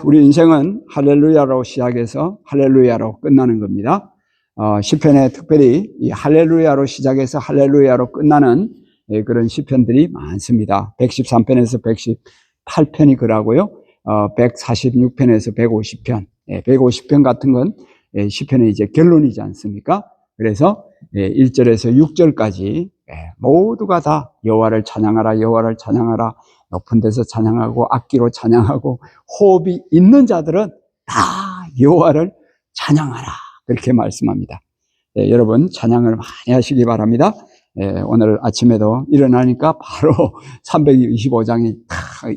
우리 인생은 할렐루야로 시작해서 할렐루야로 끝나는 겁니다. 시편에 특별히 이 할렐루야로 시작해서 할렐루야로 끝나는 그런 시편들이 많습니다. 113편에서 118편이 그러고요. 146편에서 150편, 150편 같은 건 시편의 이제 결론이지 않습니까? 그래서 1절에서 6절까지 모두가 다 여호와를 찬양하라, 여호와를 찬양하라, 높은 데서 찬양하고 악기로 찬양하고 호흡이 있는 자들은 다 여호와를 찬양하라, 그렇게 말씀합니다. 여러분 찬양을 많이 하시기 바랍니다. 오늘 아침에도 일어나니까 바로 325장이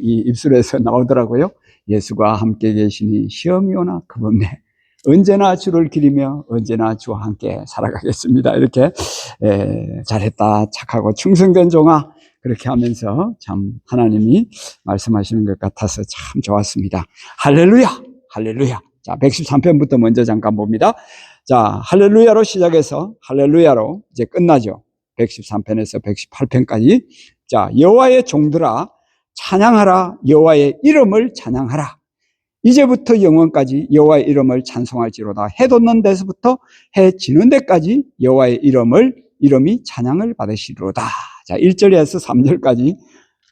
이 입술에서 나오더라고요. 예수가 함께 계시니 시험이 오나 겁없네, 언제나 주를 기리며 언제나 주와 함께 살아가겠습니다. 이렇게 잘했다, 착하고 충성된 종아, 그렇게 하면서 참 하나님이 말씀하시는 것 같아서 참 좋았습니다. 할렐루야, 할렐루야. 자, 113편부터 먼저 잠깐 봅니다. 자, 할렐루야로 시작해서 할렐루야로 이제 끝나죠. 113편에서 118편까지. 자, 여호와의 종들아 찬양하라, 여호와의 이름을 찬양하라. 이제부터 영원까지 여호와의 이름을 찬송할지로다. 해 돋는 데서부터 해 지는 데까지 여호와의 이름이 찬양을 받으시리로다. 자, 1절에서 3절까지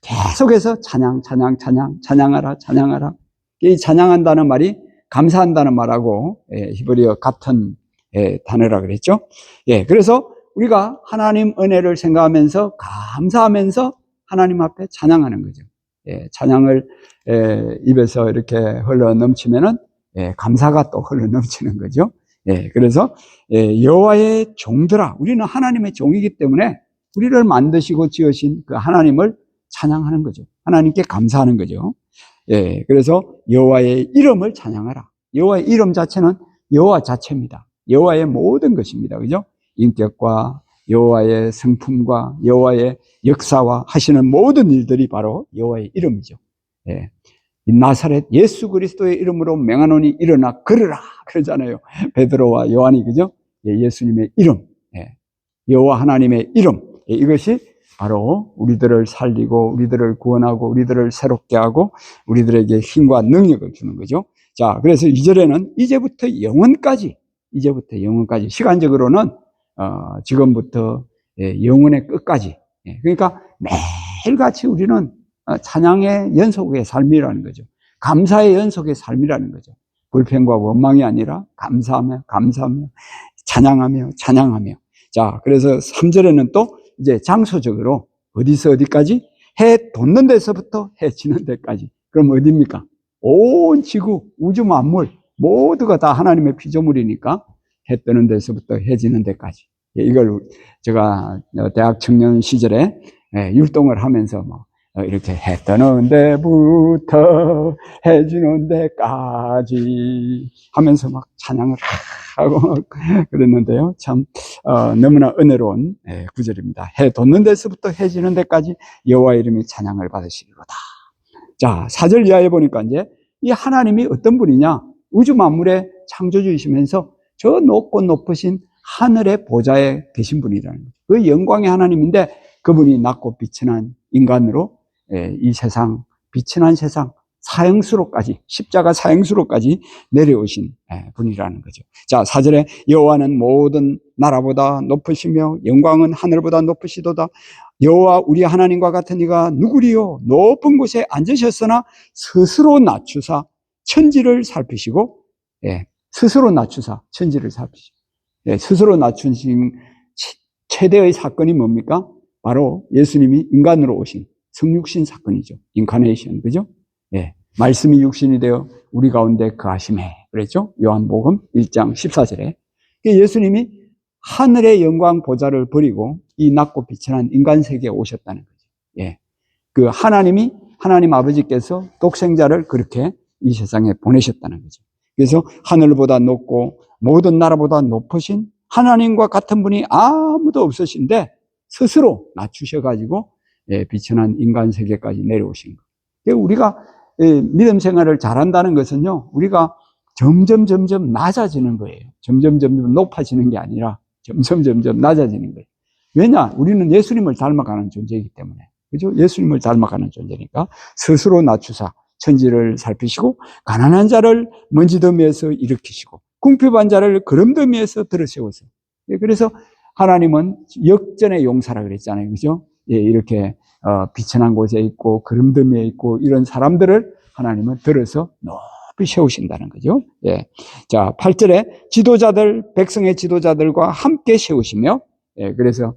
계속해서 찬양하라, 찬양하라. 이 찬양한다는 말이 감사한다는 말하고 히브리어 같은 단어라 그랬죠. 그래서 우리가 하나님 은혜를 생각하면서 감사하면서 하나님 앞에 찬양하는 거죠. 찬양을 입에서 이렇게 흘러 넘치면은 감사가 또 흘러 넘치는 거죠. 그래서 여호와의 종들아, 우리는 하나님의 종이기 때문에 우리를 만드시고 지으신 그 하나님을 찬양하는 거죠. 하나님께 감사하는 거죠. 그래서 여호와의 이름을 찬양하라. 여호와의 이름 자체는 여호와 자체입니다. 여호와의 모든 것입니다. 그죠? 인격과 여호와의 성품과 여호와의 역사와 하시는 모든 일들이 바로 여호와의 이름이죠. 나사렛 예수 그리스도의 이름으로 명하노니 일어나 걸으라 그러잖아요. 베드로와 요한이, 그죠? 예수님의 이름, 여호와 하나님의 이름, 이것이 바로 우리들을 살리고 우리들을 구원하고 우리들을 새롭게 하고 우리들에게 힘과 능력을 주는 거죠. 자, 그래서 2절에는 이제부터 영원까지 시간적으로는 지금부터 영원의 끝까지, 그러니까 매일같이 우리는 찬양의 연속의 삶이라는 거죠. 감사의 연속의 삶이라는 거죠. 불평과 원망이 아니라 감사하며 찬양하며. 자, 그래서 3절에는 또 이제 장소적으로 어디서 어디까지? 해 돋는 데서부터 해 지는 데까지. 그럼 어디입니까? 온 지구, 우주 만물 모두가 다 하나님의 피조물이니까 해 뜨는 데서부터 해 지는 데까지. 이걸 제가 대학 청년 시절에 율동을 하면서 이렇게 해 뜨는 데부터 해 지는 데까지 하면서 막 찬양을 하고 그랬는데요. 참 너무나 은혜로운 구절입니다. 해 돋는 데서부터 해 지는 데까지 여호와의 이름이 찬양을 받으시리로다. 자, 4절 이하에 보니까 이제 이 하나님이 어떤 분이냐? 우주 만물의 창조주이시면서 저 높고 높으신 하늘의 보좌에 계신 분이라는 거죠. 그 영광의 하나님인데 그분이 낮고 비천한 인간으로 이 세상, 비천한 세상 사형수로까지, 십자가 사형수로까지 내려오신 분이라는 거죠. 자, 4절에 여호와는 모든 나라보다 높으시며 영광은 하늘보다 높으시도다. 여호와 우리 하나님과 같은 이가 누구리요? 높은 곳에 앉으셨으나 스스로 낮추사 천지를 살피시고, 스스로 낮추사 천지를 살피시고, 스스로 낮추신 최대의 사건이 뭡니까? 바로 예수님이 인간으로 오신 성육신 사건이죠. 인카네이션, 그죠? 말씀이 육신이 되어 우리 가운데 거하심에, 그랬죠? 요한복음 1장 14절에. 예수님이 하늘의 영광 보좌를 버리고 이 낮고 비천한 인간 세계에 오셨다는 거죠. 그 하나님 아버지께서 독생자를 그렇게 이 세상에 보내셨다는 거죠. 그래서 하늘보다 높고 모든 나라보다 높으신 하나님과 같은 분이 아무도 없으신데 스스로 낮추셔가지고 비천한 인간 세계까지 내려오신 거예요. 우리가 믿음 생활을 잘한다는 것은요, 우리가 점점 낮아지는 거예요. 점점 높아지는 게 아니라 점점 낮아지는 거예요. 왜냐? 우리는 예수님을 닮아가는 존재이기 때문에. 그죠? 예수님을 닮아가는 존재니까 스스로 낮추사 천지를 살피시고 가난한 자를 먼지더미에서 일으키시고 궁핍한 자를 거름더미에서 들어세우세요. 그래서 하나님은 역전의 용사라 그랬잖아요. 그죠? 예, 이렇게 비천한 곳에 있고 거름더미에 있고 이런 사람들을 하나님은 들어서 높이 세우신다는 거죠. 예. 자, 8절에 지도자들, 백성의 지도자들과 함께 세우시며, 예, 그래서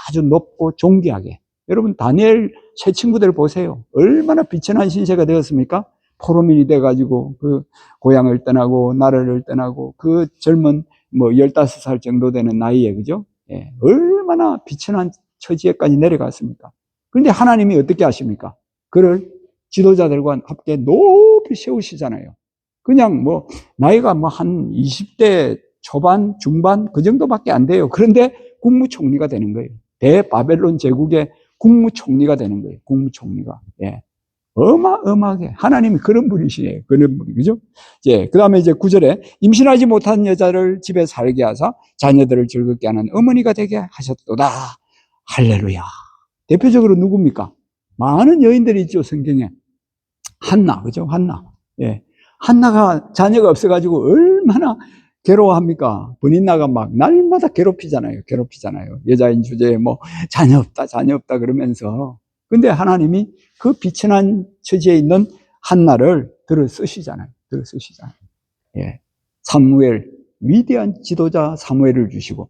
아주 높고 존귀하게. 여러분, 다니엘 새 친구들 보세요. 얼마나 비천한 신세가 되었습니까? 포로민이 돼가지고 그 고향을 떠나고 나라를 떠나고 그 젊은 15살 정도 되는 나이에, 그죠? 예, 얼마나 비천한 처지에까지 내려갔습니까? 그런데 하나님이 어떻게 하십니까? 그를 지도자들과 함께 높이 세우시잖아요. 그냥 나이가 한 20대 초반, 중반 그 정도밖에 안 돼요. 그런데 국무총리가 되는 거예요. 대바벨론 제국의 국무총리가 되는 거예요. 국무총리가. 예. 어마어마하게. 하나님이 그런 분이시에요. 그런 분이, 그죠? 예. 그 다음에 이제 9절에 임신하지 못한 여자를 집에 살게 하사 자녀들을 즐겁게 하는 어머니가 되게 하셨도다. 할렐루야. 대표적으로 누굽니까? 많은 여인들이 있죠, 성경에. 한나, 그죠? 한나. 예. 한나가 자녀가 없어가지고 얼마나 괴로워합니까? 본인나가 막 날마다 괴롭히잖아요. 여자인 주제에 자녀 없다 그러면서. 근데 하나님이 그 비천한 처지에 있는 한나를 들어 쓰시잖아요. 예. 사무엘, 위대한 지도자 사무엘을 주시고,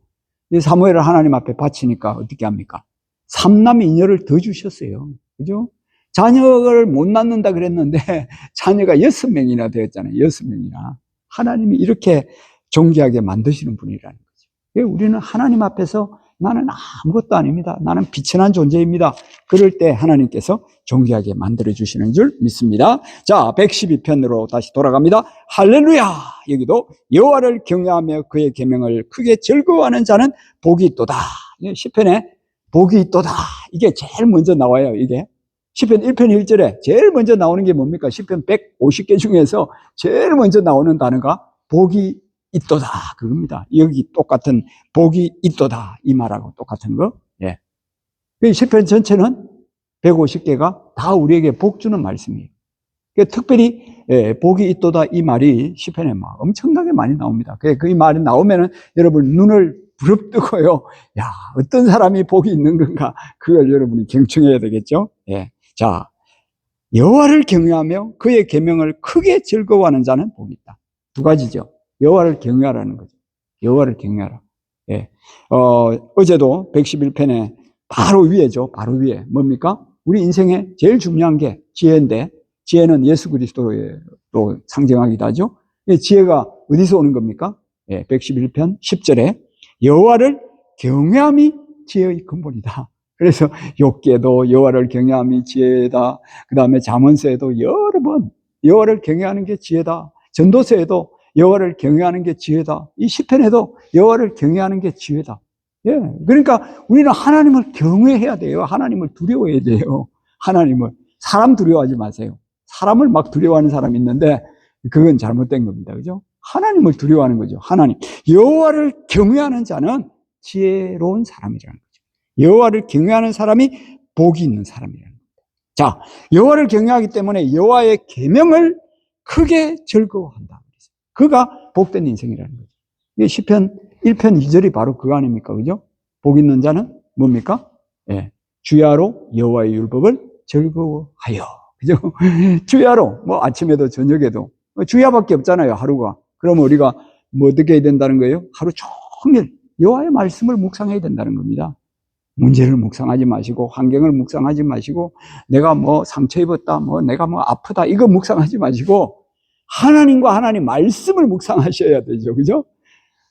이 사무엘을 하나님 앞에 바치니까 어떻게 합니까? 삼남 이녀를 더 주셨어요. 그죠? 자녀를 못 낳는다 그랬는데 자녀가 6명이나 되었잖아요. 6명이나. 하나님이 이렇게 존귀하게 만드시는 분이라는 거죠. 우리는 하나님 앞에서 나는 아무것도 아닙니다. 나는 비천한 존재입니다. 그럴 때 하나님께서 존귀하게 만들어주시는 줄 믿습니다. 자, 112편으로 다시 돌아갑니다. 할렐루야! 여기도 여호와를 경외하며 그의 계명을 크게 즐거워하는 자는 복이 있도다. 시편에 복이 있도다. 이게 제일 먼저 나와요. 이게 시편 1편 1절에 제일 먼저 나오는 게 뭡니까? 시편 150개 중에서 제일 먼저 나오는 단어가 복이 있도다. 그겁니다. 여기 똑같은 복이 있도다. 이 말하고 똑같은 거. 예. 시편 전체는 150개가 다 우리에게 복 주는 말씀이에요. 특별히 복이 있도다 이 말이 시편에 막 엄청나게 많이 나옵니다. 그 말이 나오면은 여러분 눈을 부릅뜨고요. 야, 어떤 사람이 복이 있는 건가? 그걸 여러분이 경청해야 되겠죠? 예. 자, 여호와를 경외하며 그의 계명을 크게 즐거워하는 자는 복이 있다. 두 가지죠. 여호와를 경외하라는 거죠. 여호와를 경외하라. 예. 어제도 111편에 바로 위에죠. 바로 위에. 뭡니까? 우리 인생에 제일 중요한 게 지혜인데, 지혜는 예수 그리스도로 상징하기도 하죠. 지혜가 어디서 오는 겁니까? 예, 111편 10절에 여호와를 경외함이 지혜의 근본이다. 그래서 욥기에도 여호와를 경외함이 지혜다. 그 다음에 잠언서에도 여러 번 여호와를 경외하는 게 지혜다. 전도서에도 여호와를 경외하는 게 지혜다. 이 시편에도 여호와를 경외하는 게 지혜다. 예, 그러니까 우리는 하나님을 경외해야 돼요. 하나님을 두려워해야 돼요. 하나님을. 사람 두려워하지 마세요. 사람을 막 두려워하는 사람이 있는데 그건 잘못된 겁니다. 그죠? 하나님을 두려워하는 거죠. 하나님. 여호와를 경외하는 자는 지혜로운 사람이라는 거죠. 여호와를 경외하는 사람이 복이 있는 사람이라는 겁니다. 자, 여호와를 경외하기 때문에 여호와의 계명을 크게 즐거워한다. 그가 복된 인생이라는 거죠. 이게 시편 1편 2절이 바로 그거 아닙니까? 그죠? 복 있는 자는 뭡니까? 예. 주야로 여호와의 율법을 즐거워하여. 그죠? 주야로, 아침에도 저녁에도. 주야밖에 없잖아요, 하루가. 그러면 우리가 어떻게 해야 된다는 거예요? 하루 종일 여호와의 말씀을 묵상해야 된다는 겁니다. 문제를 묵상하지 마시고, 환경을 묵상하지 마시고, 내가 상처 입었다, 내가 아프다, 이거 묵상하지 마시고, 하나님과 하나님 말씀을 묵상하셔야 되죠. 그죠?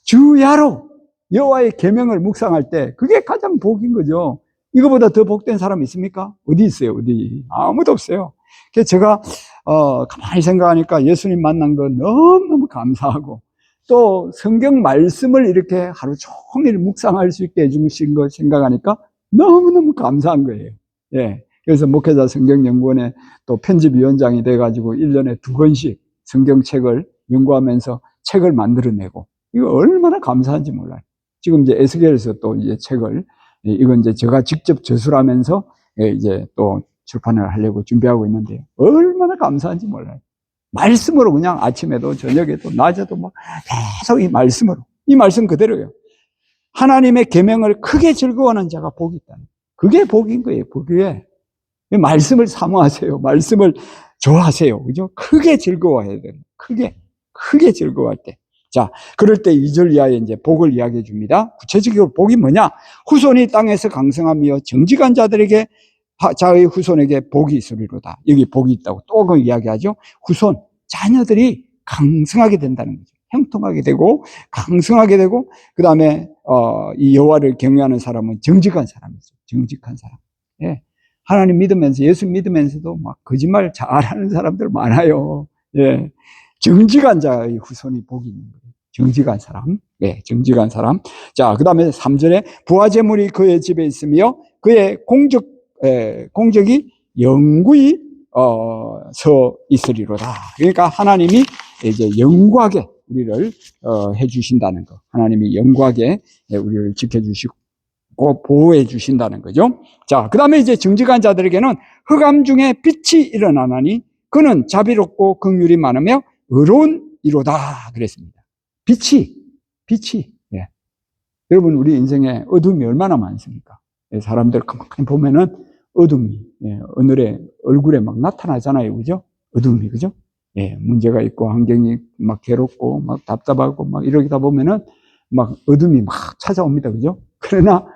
주야로 여호와의 계명을 묵상할 때 그게 가장 복인 거죠. 이거보다 더 복된 사람 있습니까? 어디 있어요? 어디? 아무도 없어요. 그래서 제가 가만히 생각하니까 예수님 만난 거 너무너무 감사하고 또 성경 말씀을 이렇게 하루 종일 묵상할 수 있게 해주신 거 생각하니까 너무너무 감사한 거예요. 예. 그래서 목회자 성경연구원에 또 편집위원장이 돼가지고 1년에 2권씩 성경책을 연구하면서 책을 만들어내고 이거 얼마나 감사한지 몰라요. 지금 이제 에스겔에서 또 이제 책을 이건 이제 제가 직접 저술하면서 이제 또 출판을 하려고 준비하고 있는데요. 얼마나 감사한지 몰라요. 말씀으로 그냥 아침에도 저녁에도 낮에도 막 계속 이 말씀으로, 이 말씀 그대로요. 하나님의 계명을 크게 즐거워하는 자가 복이 있다는, 그게 복인 거예요. 복이에 말씀을 사모하세요. 말씀을 좋아하세요. 그죠? 크게 즐거워해야 돼요. 크게 즐거워할 때. 자, 그럴 때 2절 이하에 이제 복을 이야기해 줍니다. 구체적으로 복이 뭐냐? 후손이 땅에서 강성하며 정직한 자들에게, 자의 후손에게 복이 있으리로다. 여기 복이 있다고 또 그 이야기하죠. 후손, 자녀들이 강성하게 된다는 거죠. 형통하게 되고, 강성하게 되고, 그 다음에, 이 여호와를 경외하는 사람은 정직한 사람이죠. 정직한 사람. 예. 하나님 믿으면서, 예수 믿으면서도 막 거짓말 잘하는 사람들 많아요. 예. 정직한 자의 후손이 복이 있는 거예요. 정직한 사람. 예, 정직한 사람. 자, 그 다음에 3절에 부하재물이 그의 집에 있으며 그의 공적이 영구히, 서 있으리로다. 그러니까 하나님이 이제 영구하게 우리를, 해주신다는 거. 하나님이 영구하게 우리를 지켜주시고 보호해 주신다는 거죠. 자, 그 다음에 이제 정직한 자들에게는 흑암 중에 빛이 일어나나니 그는 자비롭고 긍휼이 많으며 의로운 이로다 그랬습니다. 빛이. 예. 여러분, 우리 인생에 어둠이 얼마나 많습니까? 예, 사람들 가만히 보면은 어둠이, 예, 오늘의 얼굴에 막 나타나잖아요. 그죠? 어둠이, 그죠? 예, 문제가 있고 환경이 막 괴롭고 막 답답하고 막 이러다 보면은 막 어둠이 막 찾아옵니다. 그죠? 그러나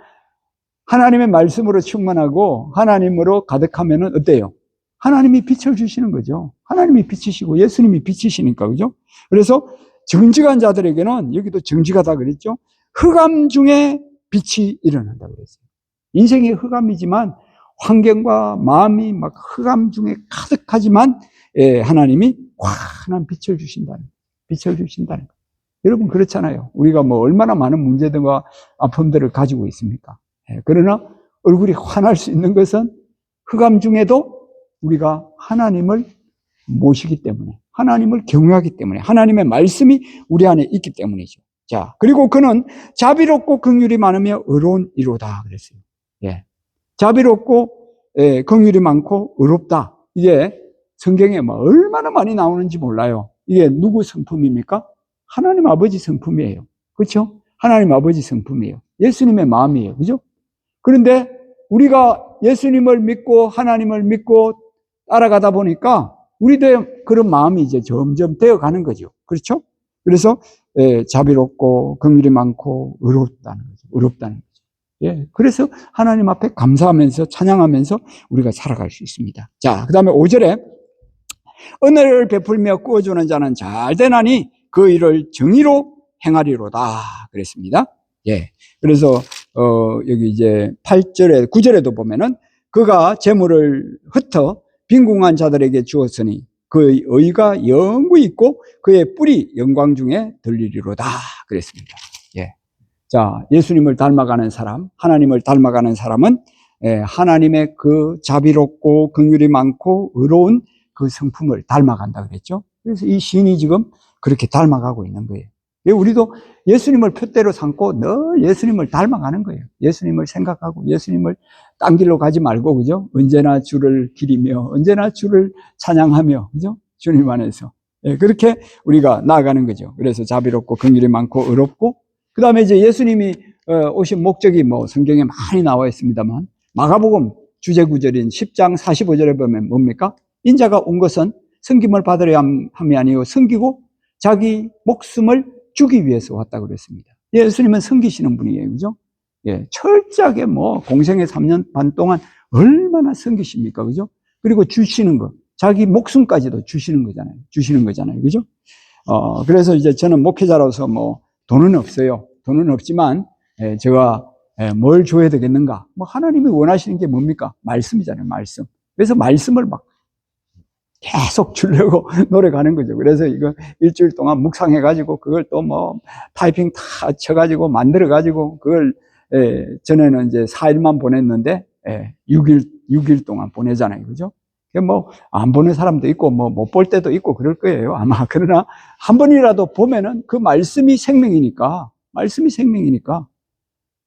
하나님의 말씀으로 충만하고 하나님으로 가득하면은 어때요? 하나님이 빛을 주시는 거죠. 하나님이 빛이시고 예수님이 빛이시니까, 그죠? 그래서 정직한 자들에게는, 여기도 정직하다 그랬죠? 흑암 중에 빛이 일어난다 그랬어요. 인생이 흑암이지만 환경과 마음이 막 흑암 중에 가득하지만, 예, 하나님이 환한 빛을 주신다는 거. 여러분, 그렇잖아요. 우리가 뭐 얼마나 많은 문제들과 아픔들을 가지고 있습니까? 예, 그러나 얼굴이 환할 수 있는 것은 흑암 중에도 우리가 하나님을 모시기 때문에, 하나님을 경외하기 때문에, 하나님의 말씀이 우리 안에 있기 때문이죠. 자, 그리고 그는 자비롭고 긍휼이 많으며 의로운 이로다 그랬어요. 예, 자비롭고, 예, 긍휼이 많고 의롭다. 이게 성경에 뭐 얼마나 많이 나오는지 몰라요. 이게 누구 성품입니까? 하나님 아버지 성품이에요. 그렇죠? 하나님 아버지 성품이에요. 예수님의 마음이에요. 그죠? 그런데 우리가 예수님을 믿고 하나님을 믿고 따라가다 보니까 우리도 그런 마음이 이제 점점 되어가는 거죠. 그렇죠? 그래서, 예, 자비롭고 긍휼이 많고 의롭다는 거죠. 예, 그래서 하나님 앞에 감사하면서 찬양하면서 우리가 살아갈 수 있습니다. 자, 그 다음에 5절에 은혜를 베풀며 꾸어주는 자는 잘 되나니 그 일을 정의로 행하리로다 그랬습니다. 예, 그래서 여기 이제 8절에 9절에도 보면은 그가 재물을 흩어 빈궁한 자들에게 주었으니 그의 의가 영구히 있고 그의 뿔이 영광 중에 들리리로다 그랬습니다. 예. 자, 예수님을 닮아가는 사람, 하나님을 닮아가는 사람은, 예, 하나님의 그 자비롭고 긍휼이 많고 의로운 그 성품을 닮아간다 그랬죠. 그래서 이 시인이 지금 그렇게 닮아가고 있는 거예요. 우리도 예수님을 표대로 삼고 늘 예수님을 닮아가는 거예요. 예수님을 생각하고 예수님을 딴 길로 가지 말고, 그죠? 언제나 주를 기리며 언제나 주를 찬양하며, 그죠? 주님 안에서. 예, 그렇게 우리가 나아가는 거죠. 그래서 자비롭고 긍휼이 많고 의롭고, 그 다음에 이제 예수님이 오신 목적이 뭐 성경에 많이 나와 있습니다만, 마가복음 주제구절인 10장 45절에 보면 뭡니까? 인자가 온 것은 섬김을 받으려 함이 아니요 섬기고 자기 목숨을 주기 위해서 왔다 그랬습니다. 예수님은 섬기시는 분이에요. 그죠? 예, 철저하게 뭐 공생의 3년 반 동안 얼마나 섬기십니까? 그죠? 그리고 주시는 것, 자기 목숨까지도 주시는 거잖아요. 그죠? 그래서 이제 저는 목회자로서 뭐 돈은 없어요. 돈은 없지만, 제가 뭘 줘야 되겠는가? 뭐 하나님이 원하시는 게 뭡니까? 말씀이잖아요. 말씀. 그래서 말씀을 막 계속 주려고 노력하는 거죠. 그래서 이거 일주일 동안 묵상해가지고 그걸 또 뭐 타이핑 다 쳐가지고 그걸, 전에는 이제 4일만 보냈는데, 6일 동안 보내잖아요. 그죠? 뭐, 안 보는 사람도 있고, 뭐, 못 볼 때도 있고 그럴 거예요. 아마. 그러나 한 번이라도 보면은 그 말씀이 생명이니까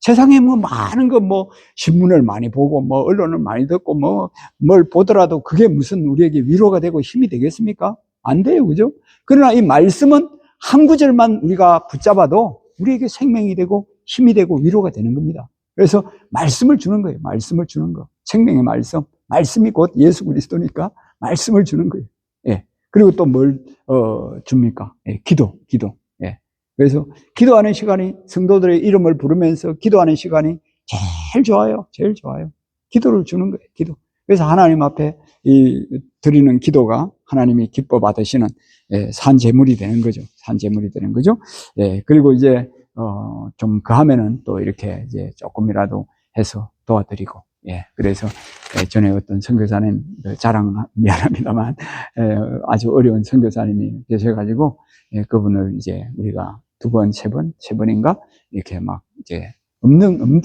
세상에 뭐 많은 거 뭐 신문을 많이 보고 뭐 언론을 많이 듣고 뭐 뭘 보더라도 그게 무슨 우리에게 위로가 되고 힘이 되겠습니까? 안 돼요. 그죠? 그러나 이 말씀은 한 구절만 우리가 붙잡아도 우리에게 생명이 되고 힘이 되고 위로가 되는 겁니다. 그래서 말씀을 주는 거예요. 말씀을 주는 거. 생명의 말씀. 말씀이 곧 예수 그리스도니까 말씀을 주는 거예요. 예. 그리고 또 뭘 줍니까? 예. 기도. 예. 그래서 기도하는 시간이 성도들의 이름을 부르면서 기도하는 시간이 제일 좋아요. 제일 좋아요. 기도를 주는 거예요. 기도. 그래서 하나님 앞에 드리는 기도가 하나님이 기뻐 받으시는 산 제물이 되는 거죠. 산 제물이 되는 거죠. 예. 그리고 이제 좀 그하면은 또 이렇게 이제 조금이라도 해서 도와드리고, 예. 그래서 전에 어떤 선교사님 자랑 미안합니다만 아주 어려운 선교사님이 계셔가지고 그분을 이제 우리가 두 번, 세 번인가 이렇게 막 이제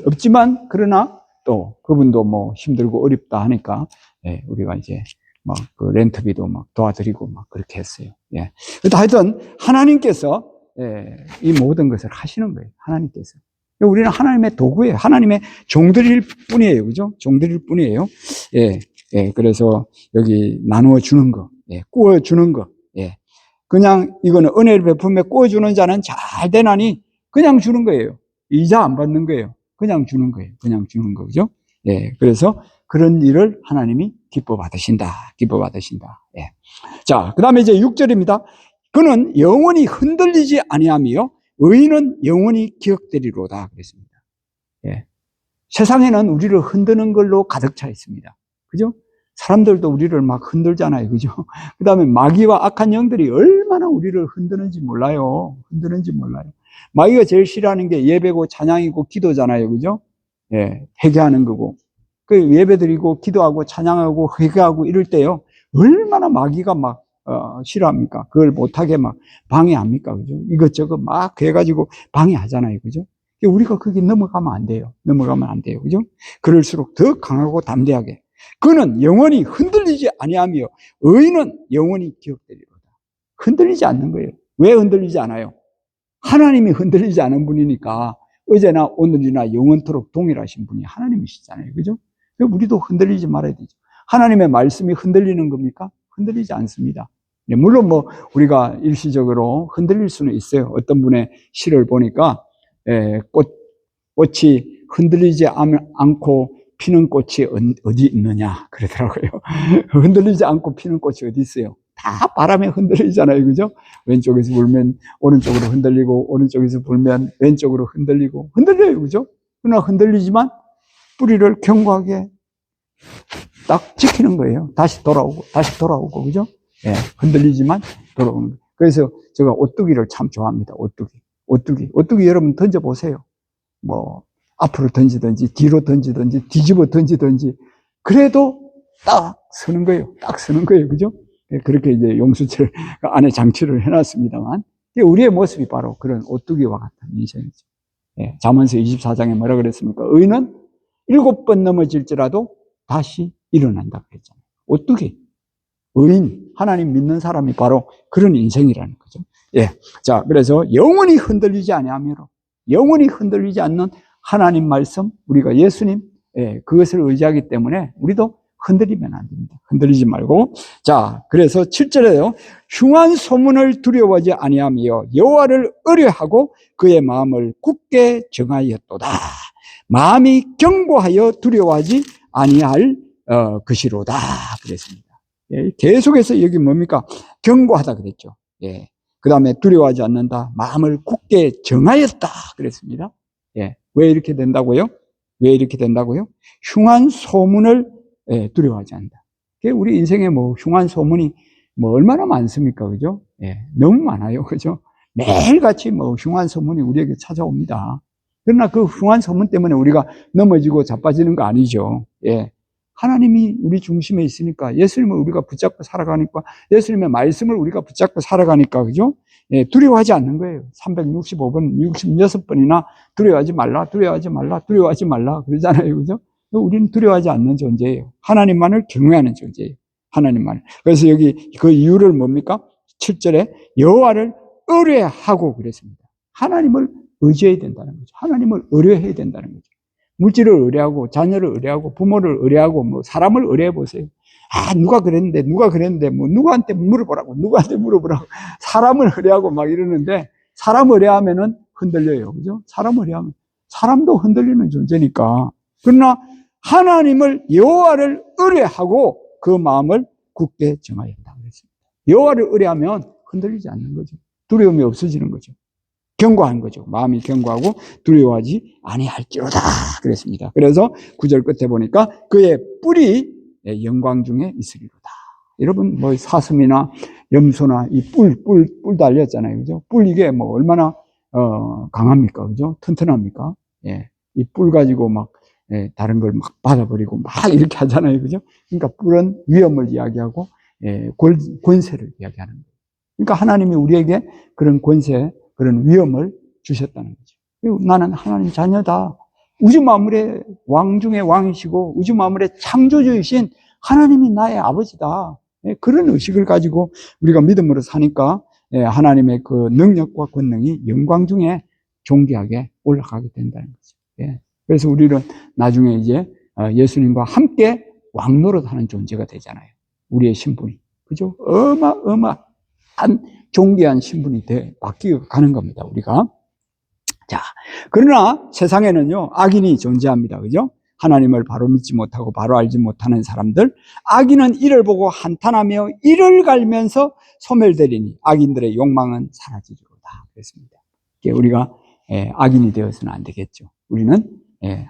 없지만 그러나 또 그분도 뭐 힘들고 어렵다 하니까 우리가 이제 막 그 렌트비도 막 도와드리고 막 그렇게 했어요. 예. 하여튼 하나님께서 이 모든 것을 하시는 거예요. 하나님께서. 우리는 하나님의 도구예요. 하나님의 종들일 뿐이에요. 그죠? 종들일 뿐이에요. 예. 예. 그래서 여기 나누어 주는 거, 구워 주는 거, 그냥 이거는 은혜를 베풀며 구워 주는 자는 잘 되나니 그냥 주는 거예요. 이자 안 받는 거예요. 그냥 주는 거예요. 그냥 주는 거. 그죠? 예. 그래서 그런 일을 하나님이 기뻐 받으신다. 기뻐 받으신다. 예. 자, 그 다음에 이제 6절입니다. 그는 영원히 흔들리지 아니하며 의인은 영원히 기억되리로다. 그랬습니다. 예. 세상에는 우리를 흔드는 걸로 가득 차 있습니다. 그죠? 사람들도 우리를 막 흔들잖아요. 그죠? 그 다음에 마귀와 악한 영들이 얼마나 우리를 흔드는지 몰라요. 흔드는지 몰라요. 마귀가 제일 싫어하는 게 예배고 찬양이고 기도잖아요. 그죠? 예. 회개하는 거고. 그 예배 드리고 기도하고 찬양하고 회개하고 이럴 때요. 얼마나 마귀가 막 싫어합니까? 그걸 못하게 막 방해합니까? 그죠? 이것저것 막 해가지고 방해하잖아요. 그죠? 우리가 거기 넘어가면 안 돼요. 넘어가면 안 돼요. 그죠? 그럴수록 더 강하고 담대하게. 그는 영원히 흔들리지 아니하며 의인은 영원히 기억되리로다. 흔들리지 않는 거예요. 왜 흔들리지 않아요? 하나님이 흔들리지 않은 분이니까 어제나 오늘이나 영원토록 동일하신 분이 하나님이시잖아요. 그죠? 우리도 흔들리지 말아야 되죠. 하나님의 말씀이 흔들리는 겁니까? 흔들리지 않습니다. 물론 뭐 우리가 일시적으로 흔들릴 수는 있어요. 어떤 분의 시를 보니까 꽃이 흔들리지 않고 피는 꽃이 어디 있느냐 그러더라고요. 흔들리지 않고 피는 꽃이 어디 있어요? 다 바람에 흔들리잖아요. 그죠? 왼쪽에서 불면 오른쪽으로 흔들리고 오른쪽에서 불면 왼쪽으로 흔들려요. 그죠? 그러나 흔들리지만 뿌리를 견고하게 딱 지키는 거예요. 다시 돌아오고, 그죠? 예, 흔들리지만 돌아오는 거예요. 그래서 제가 오뚜기를 참 좋아합니다. 오뚜기 여러분 던져보세요. 뭐, 앞으로 던지든지, 뒤로 던지든지, 뒤집어 던지든지, 그래도 딱 서는 거예요. 딱 서는 거예요. 그죠? 예, 그렇게 이제 용수철 안에 장치를 해놨습니다만, 우리의 모습이 바로 그런 오뚜기와 같은 인생이죠. 예, 잠언서 24장에 뭐라 그랬습니까? 의인은 7번 넘어질지라도 다시 일어난다고 했잖아요. 오뚜기, 의인, 하나님 믿는 사람이 바로 그런 인생이라는 거죠. 예. 자, 그래서 영원히 흔들리지 아니하므로, 영원히 흔들리지 않는 하나님 말씀, 우리가 예수님, 그것을 의지하기 때문에 우리도 흔들리면 안 됩니다. 흔들리지 말고. 자, 그래서 7절에요. 흉한 소문을 두려워하지 아니하며 여호와를 의뢰하고 그의 마음을 굳게 정하였도다. 마음이 견고하여 두려워하지 아니할 것이로다. 그랬습니다. 예, 계속해서 여기 뭡니까? 견고하다 그랬죠. 예. 그 다음에 두려워하지 않는다. 마음을 굳게 정하였다. 그랬습니다. 예. 왜 이렇게 된다고요? 왜 이렇게 된다고요? 흉한 소문을 두려워하지 않는다. 우리 인생에 뭐 흉한 소문이 뭐 얼마나 많습니까? 그죠? 예. 너무 많아요. 그죠? 매일같이 뭐 흉한 소문이 우리에게 찾아옵니다. 그러나 그 흉한 소문 때문에 우리가 넘어지고 자빠지는 거 아니죠. 예. 하나님이 우리 중심에 있으니까, 예수님을 우리가 붙잡고 살아가니까, 예수님의 말씀을 우리가 붙잡고 살아가니까, 그죠? 예, 두려워하지 않는 거예요. 365번, 66번이나 두려워하지 말라, 두려워하지 말라, 두려워하지 말라, 그러잖아요. 그죠? 우리는 두려워하지 않는 존재예요. 하나님만을 경외하는 존재예요. 하나님만을. 그래서 여기 그 이유를 뭡니까? 7절에 여호와를 의뢰하고 그랬습니다. 하나님을 의지해야 된다는 거죠. 하나님을 의뢰해야 된다는 거죠. 물질을 의뢰하고 자녀를 의뢰하고 부모를 의뢰하고 뭐 사람을 의뢰해 보세요. 누가 그랬는데 뭐 누구한테 물어보라고 사람을 의뢰하고 막 이러는데, 사람 의뢰하면은 흔들려요. 그죠? 사람 의뢰하면 사람도 흔들리는 존재니까. 그러나 하나님을, 여호와를 의뢰하고 그 마음을 굳게 정하였다 그랬습니다. 여호와를 의뢰하면 흔들리지 않는 거죠. 두려움이 없어지는 거죠. 견고한 거죠. 마음이 견고하고 두려워하지 아니할지로다 그랬습니다. 그래서 9절 끝에 보니까 그의 뿔이 영광 중에 있으리로다. 여러분 뭐 사슴이나 염소나 이 뿔 달렸잖아요. 그죠? 뿔 이게 뭐 얼마나 강합니까? 그죠? 튼튼합니까? 예. 이 뿔 가지고 막 다른 걸 막 받아버리고 막 이렇게 하잖아요. 그죠? 그러니까 뿔은 위험을 이야기하고 권세를 이야기하는 거예요. 그러니까 하나님이 우리에게 그런 권세, 그런 위험을 주셨다는 거죠. 나는 하나님 자녀다. 우주 만물의 왕 중에 왕이시고 우주 만물의 창조주이신 하나님이 나의 아버지다. 그런 의식을 가지고 우리가 믿음으로 사니까 하나님의 그 능력과 권능이 영광 중에 존귀하게 올라가게 된다는 거죠. 그래서 우리는 나중에 이제 예수님과 함께 왕 노릇하는 존재가 되잖아요. 우리의 신분이. 그죠? 어마어마한 존귀한 신분이 바뀌어 가는 겁니다, 우리가. 자, 그러나 세상에는요, 악인이 존재합니다. 그죠? 하나님을 바로 믿지 못하고 바로 알지 못하는 사람들, 악인은 이를 보고 한탄하며 이를 갈면서 소멸되리니 악인들의 욕망은 사라지리로다 그랬습니다. 우리가 악인이 되어서는 안 되겠죠. 우리는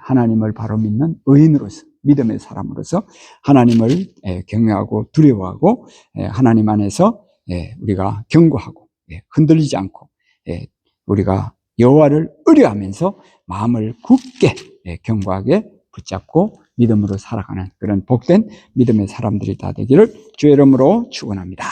하나님을 바로 믿는 의인으로서, 믿음의 사람으로서 하나님을 경외하고 두려워하고 하나님 안에서 우리가 견고하고 흔들리지 않고 우리가 여호와를 의뢰하면서 마음을 굳게 견고하게 붙잡고 믿음으로 살아가는 그런 복된 믿음의 사람들이 다 되기를 주의 이름으로 축원합니다.